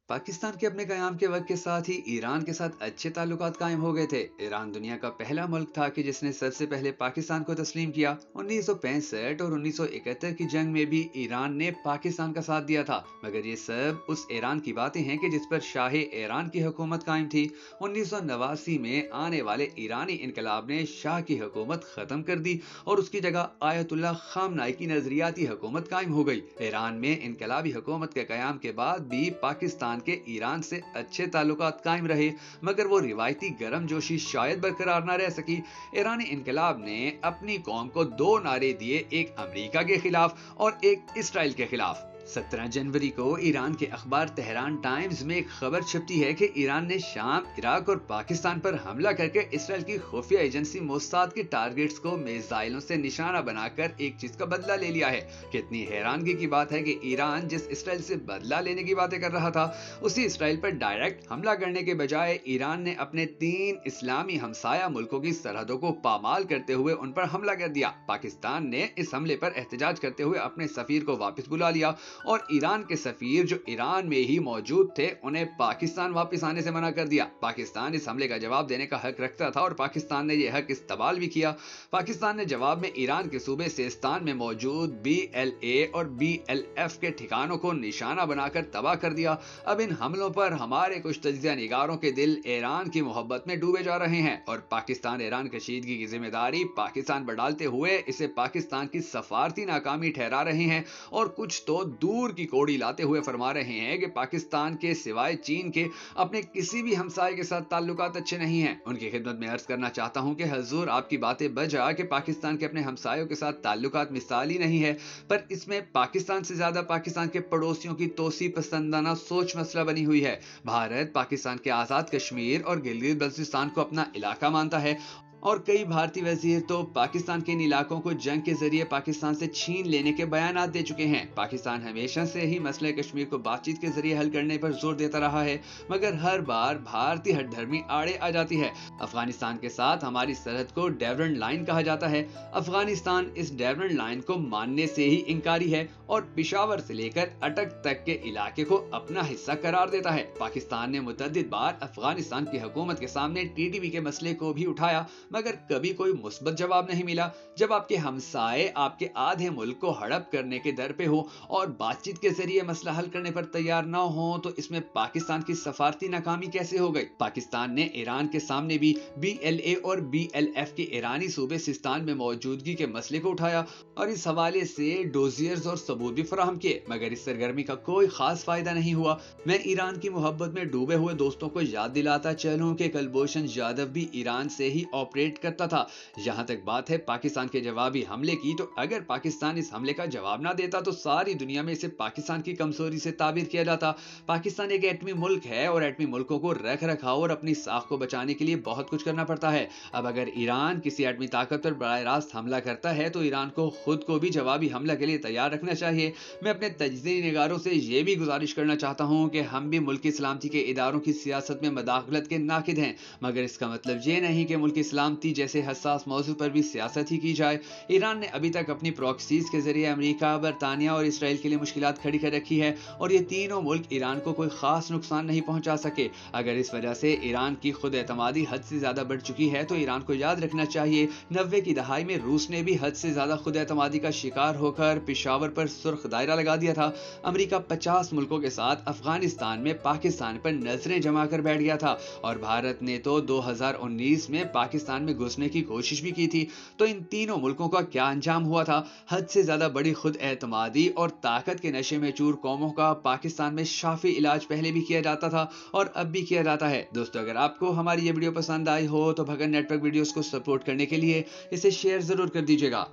पाकिस्तान के अपने क़याम के वक्त के साथ ही ईरान के साथ अच्छे ताल्लुकात कायम हो गए थे। ईरान दुनिया का पहला मुल्क था कि जिसने सबसे पहले पाकिस्तान को तस्लीम किया। 1965 और 1971 की जंग में भी ईरान ने पाकिस्तान का साथ दिया था। मगर ये सब उस ईरान की बातें हैं कि जिस पर शाह ईरान की हुकूमत कायम थी। 1989 में आने वाले ईरानी इनकलाब ने शाह की हुकूमत खत्म कर दी और उसकी जगह आयतुल्लाह खामनाई की नजरियाती हुकूमत कायम हो गई। ईरान में इनकलाबी हुकूमत के कयाम के बाद भी पाकिस्तान के ईरान से अच्छे ताल्लुकात कायम रहे, मगर वो रिवायती गर्मजोशी शायद बरकरार न रह सकी। ईरानी इनकलाब ने अपनी कौम को दो नारे दिए, एक अमेरिका के खिलाफ और एक इसराइल के खिलाफ। 17 जनवरी को ईरान के अखबार तेहरान टाइम्स में एक खबर छपती है कि ईरान ने शाम, इराक और पाकिस्तान पर हमला करके इसराइल की खुफिया एजेंसी मोसाद के टारगेट्स को मिसाइलों से निशाना बनाकर एक चीज का बदला ले लिया है। कितनी हैरानगी की बात है कि ईरान जिस इसराइल से बदला लेने की बातें कर रहा था, उसी इसराइल पर डायरेक्ट हमला करने के बजाय ईरान ने अपने 3 इस्लामी हमसाया मुल्कों की सरहदों को पामाल करते हुए उन पर हमला कर दिया। पाकिस्तान ने इस हमले पर एहतजाज करते हुए अपने सफीर को वापस बुला लिया और ईरान के सफीर जो ईरान में ही मौजूद थे उन्हें पाकिस्तान वापस आने से मना कर दिया। पाकिस्तान इस हमले का जवाब देने का हक रखता था और पाकिस्तान ने यह हक इस्तेमाल भी किया। पाकिस्तान ने जवाब में ईरान के सूबे सिस्तान में मौजूद BLA और BLF के ठिकानों को निशाना बनाकर तबाह कर दिया। अब इन हमलों पर हमारे कुछ तजिया निगारों के दिल ईरान की मोहब्बत में डूबे जा रहे हैं और पाकिस्तान ईरान कशीदगी की जिम्मेदारी पाकिस्तान पर डालते हुए इसे पाकिस्तान की सफारती नाकामी ठहरा रहे हैं और कुछ तो दूर की कोड़ी लाते हुए फरमा रहे हैं कि पाकिस्तान के सिवाय चीन के अपने किसी भी हमसाये के साथ ताल्लुकात अच्छे नहीं हैं। उनकी खिदमत में अर्ज करना चाहता हूं कि हजूर, आपकी बातें बजा कि पाकिस्तान के अपने हमसायों के साथ ताल्लुकात मिसाली नहीं है, पर इसमें पाकिस्तान से ज्यादा पाकिस्तान के पड़ोसियों की तोसी पसंदाना सोच मसला बनी हुई है। भारत पाकिस्तान के आजाद कश्मीर और गिलगित बल्तिस्तान को अपना इलाका मानता है और कई भारतीय वजीर तो पाकिस्तान के इन इलाकों को जंग के जरिए पाकिस्तान से छीन लेने के बयानात दे चुके हैं। पाकिस्तान हमेशा से ही मसले कश्मीर को बातचीत के जरिए हल करने पर जोर देता रहा है, मगर हर बार भारतीय हठधर्मी आड़े आ जाती है। अफगानिस्तान के साथ हमारी सरहद को डेवरन लाइन कहा जाता है। अफगानिस्तान इस डेवरन लाइन को मानने से ही इंकारी है और पिशावर से लेकर अटक तक के इलाके को अपना हिस्सा करार देता है। पाकिस्तान ने मुतअद्दिद बार अफगानिस्तान की हुकूमत के सामने TTP के मसले को भी उठाया, मगर कभी कोई मुस्बत जवाब नहीं मिला। जब आपके हमसाए आपके आधे मुल्क को हड़प करने के दर पे हो और बातचीत के जरिए मसला हल करने पर तैयार ना हो, तो इसमें पाकिस्तान की सफारती नाकामी कैसे हो गई? पाकिस्तान ने ईरान के सामने भी BLA और BLF के ईरानी सूबे सिस्तान में मौजूदगी के मसले को उठाया और इस हवाले से डोजियर्स और सबूत भी फराहम किए, मगर इस सरगर्मी का कोई खास फायदा नहीं हुआ। मैं ईरान की मोहब्बत में डूबे हुए दोस्तों को याद दिलाता चलूं कि कुलभूषण जाधव भी ईरान से ही ऑपरेट करता था। जहां तक बात है पाकिस्तान के जवाबी हमले की, तो अगर पाकिस्तान इस हमले का जवाब ना देता तो सारी दुनिया में इसे पाकिस्तान की कमजोरी से ताबीर किया जाता। पाकिस्तान एक एटमी मुल्क है और एटमी मुल्कों को रख रखाव और अपनी साख को बचाने के लिए बहुत कुछ करना पड़ता है। अब अगर ईरान किसी एटमी ताकत पर बराह रास्त हमला करता है तो ईरान को खुद को भी जवाबी हमला के लिए तैयार रखना चाहिए। मैं अपने तजदीदी निगारों से यह भी गुजारिश करना चाहता हूं कि हम भी मुल्क की सलामती के इदारों की सियासत में मदाखलत के नाकिद हैं, मगर इसका मतलब ये नहीं कि मुल्क की सलामती जैसे हसास मौजू पर भी सियासत ही की जाए। ईरान ने अभी तक अपनी प्रॉक्सीज के जरिए अमेरिका, बरतानिया और इसराइल के लिए मुश्किलात खड़ी कर रखी है और ये तीनों मुल्क ईरान को कोई खास नुकसान नहीं पहुंचा सके। अगर इस वजह से ईरान की खुद एतमादी हद से ज्यादा बढ़ चुकी है तो ईरान को याद रखना चाहिए 90 की दहाई में रूस ने भी हद से ज्यादा खुद एतमादी का शिकार होकर पिशावर पर सुर्ख दायरा लगा दिया था। अमेरिका 50 मुल्कों के साथ अफगानिस्तान में पाकिस्तान पर नजरें जमा कर बैठ गया था और भारत ने तो 2019 में पाकिस्तान में घुसने की कोशिश भी की थी। तो इन तीनों मुल्कों का क्या अंजाम हुआ था? हद से ज्यादा बड़ी खुद एतमादी और ताकत के नशे में चूर कौमों का पाकिस्तान में शाफी इलाज पहले भी किया जाता था और अब भी किया जाता है। दोस्तों, अगर आपको हमारी ये वीडियो पसंद आई हो तो भगत नेटवर्क वीडियोस को सपोर्ट करने के लिए इसे शेयर जरूर कर दीजिएगा।